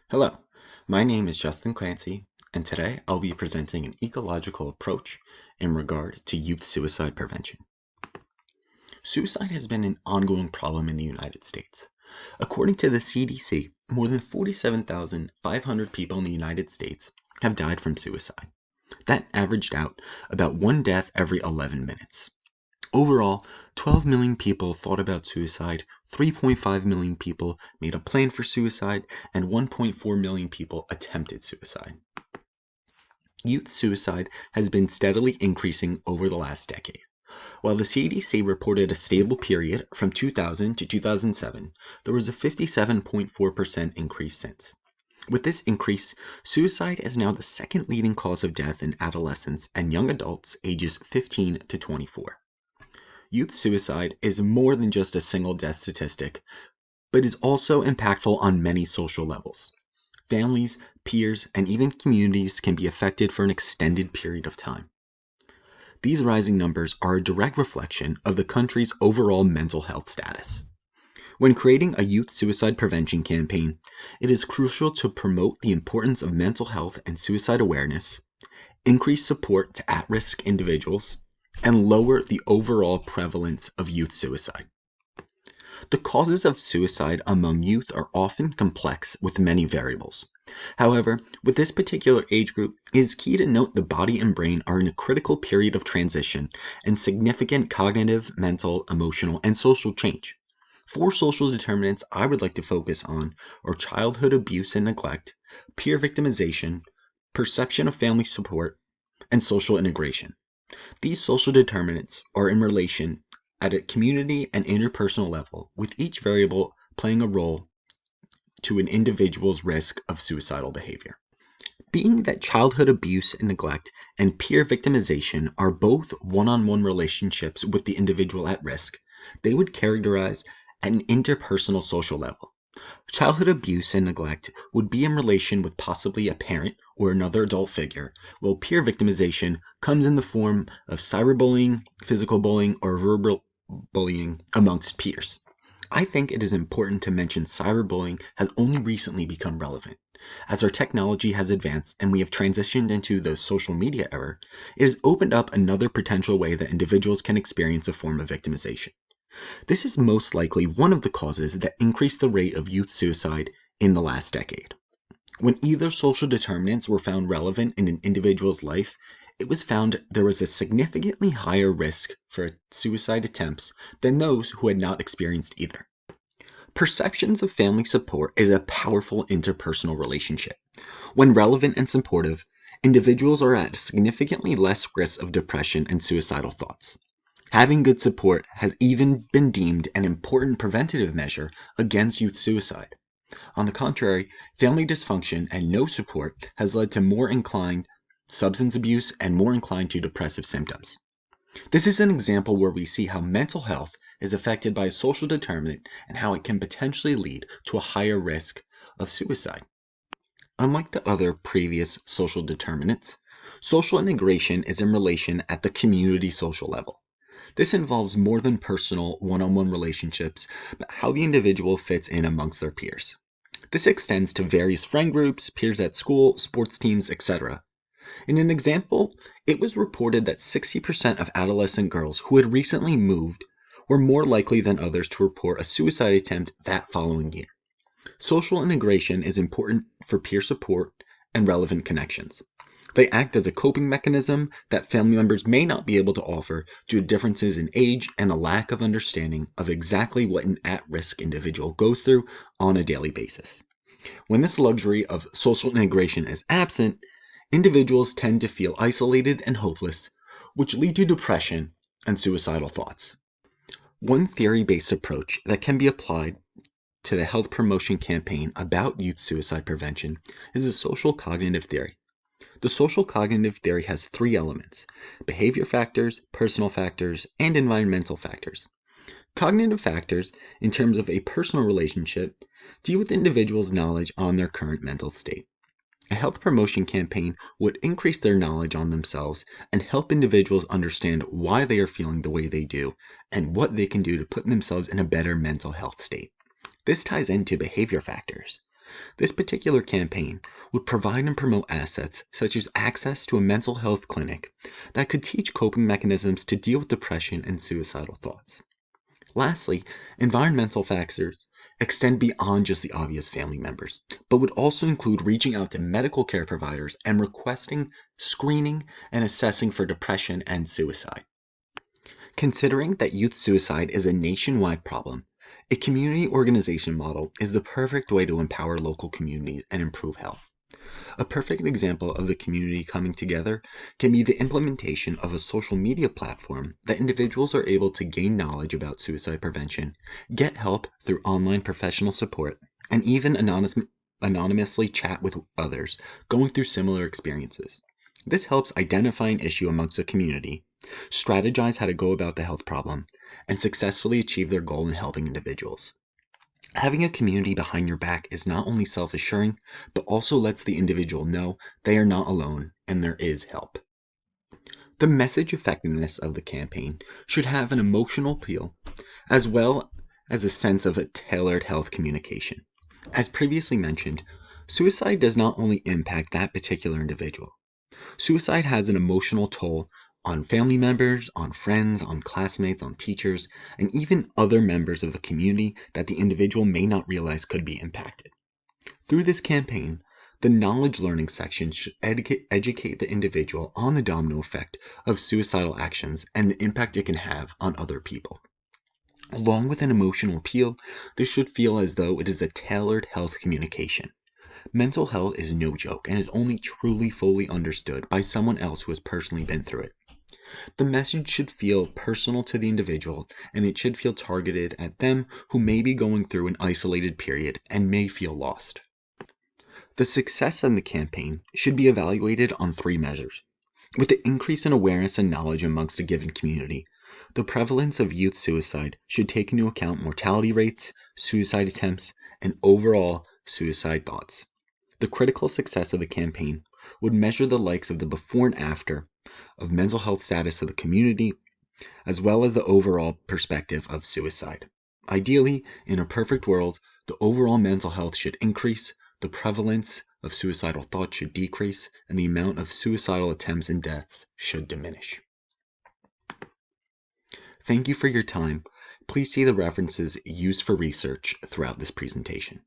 Hello, my name is Justin Clancy, and today I'll be presenting an ecological approach in regard to youth suicide prevention. Suicide has been an ongoing problem in the United States. According to the CDC, more than 47,500 people in the United States have died from suicide. That averaged out about one death every 11 minutes. Overall, 12 million people thought about suicide, 3.5 million people made a plan for suicide, and 1.4 million people attempted suicide. Youth suicide has been steadily increasing over the last decade. While the CDC reported a stable period from 2000 to 2007, there was a 57.4% increase since. With this increase, suicide is now the second leading cause of death in adolescents and young adults ages 15 to 24. Youth suicide is more than just a single death statistic, but is also impactful on many social levels. Families, peers, and even communities can be affected for an extended period of time. These rising numbers are a direct reflection of the country's overall mental health status. When creating a youth suicide prevention campaign, it is crucial to promote the importance of mental health and suicide awareness, increase support to at-risk individuals, and lower the overall prevalence of youth suicide. The causes of suicide among youth are often complex with many variables. However, with this particular age group, it is key to note the body and brain are in a critical period of transition and significant cognitive, mental, emotional, and social change. Four social determinants I would like to focus on are childhood abuse and neglect, peer victimization, perception of family support, and social integration. These social determinants are in relation at a community and interpersonal level, with each variable playing a role to an individual's risk of suicidal behavior. Being that childhood abuse and neglect and peer victimization are both one-on-one relationships with the individual at risk, they would characterize at an interpersonal social level. Childhood abuse and neglect would be in relation with possibly a parent or another adult figure, while peer victimization comes in the form of cyberbullying, physical bullying, or verbal bullying amongst peers. I think it is important to mention cyberbullying has only recently become relevant. As our technology has advanced and we have transitioned into the social media era, it has opened up another potential way that individuals can experience a form of victimization. This is most likely one of the causes that increased the rate of youth suicide in the last decade. When either social determinants were found relevant in an individual's life, it was found there was a significantly higher risk for suicide attempts than those who had not experienced either. Perceptions of family support is a powerful interpersonal relationship. When relevant and supportive, individuals are at significantly less risk of depression and suicidal thoughts. Having good support has even been deemed an important preventative measure against youth suicide. On the contrary, family dysfunction and no support has led to more inclined substance abuse and more inclined to depressive symptoms. This is an example where we see how mental health is affected by a social determinant and how it can potentially lead to a higher risk of suicide. Unlike the other previous social determinants, social integration is in relation at the community social level. This involves more than personal one-on-one relationships, but how the individual fits in amongst their peers. This extends to various friend groups, peers at school, sports teams, etc. In an example, it was reported that 60% of adolescent girls who had recently moved were more likely than others to report a suicide attempt that following year. Social integration is important for peer support and relevant connections. They act as a coping mechanism that family members may not be able to offer due to differences in age and a lack of understanding of exactly what an at-risk individual goes through on a daily basis. When this luxury of social integration is absent, individuals tend to feel isolated and hopeless, which lead to depression and suicidal thoughts. One theory-based approach that can be applied to the health promotion campaign about youth suicide prevention is the social cognitive theory. The social cognitive theory has three elements: behavior factors, personal factors, and environmental factors. Cognitive factors, in terms of a personal relationship, deal with individuals' knowledge on their current mental state. A health promotion campaign would increase their knowledge on themselves and help individuals understand why they are feeling the way they do and what they can do to put themselves in a better mental health state. This ties into behavior factors. This particular campaign would provide and promote assets such as access to a mental health clinic that could teach coping mechanisms to deal with depression and suicidal thoughts. Lastly, environmental factors extend beyond just the obvious family members, but would also include reaching out to medical care providers and requesting screening and assessing for depression and suicide. Considering that youth suicide is a nationwide problem, a community organization model is the perfect way to empower local communities and improve health. A perfect example of the community coming together can be the implementation of a social media platform that individuals are able to gain knowledge about suicide prevention, get help through online professional support, and even anonymously chat with others going through similar experiences. This helps identify an issue amongst the community, strategize how to go about the health problem, and successfully achieve their goal in helping individuals. Having a community behind your back is not only self-assuring, but also lets the individual know they are not alone and there is help. The message effectiveness of the campaign should have an emotional appeal, as well as a sense of a tailored health communication. As previously mentioned, suicide does not only impact that particular individual. Suicide has an emotional toll on family members, on friends, on classmates, on teachers, and even other members of the community that the individual may not realize could be impacted. Through this campaign, the knowledge learning section should educate the individual on the domino effect of suicidal actions and the impact it can have on other people. Along with an emotional appeal, this should feel as though it is a tailored health communication. Mental health is no joke and is only truly fully understood by someone else who has personally been through it. The message should feel personal to the individual, and it should feel targeted at them who may be going through an isolated period and may feel lost. The success of the campaign should be evaluated on 3 measures. With the increase in awareness and knowledge amongst a given community, the prevalence of youth suicide should take into account mortality rates, suicide attempts, and overall suicide thoughts. The critical success of the campaign would measure the likes of the before and after of mental health status of the community, as well as the overall perspective of suicide. Ideally, in a perfect world, the overall mental health should increase, the prevalence of suicidal thoughts should decrease, and the amount of suicidal attempts and deaths should diminish. Thank you for your time. Please see the references used for research throughout this presentation.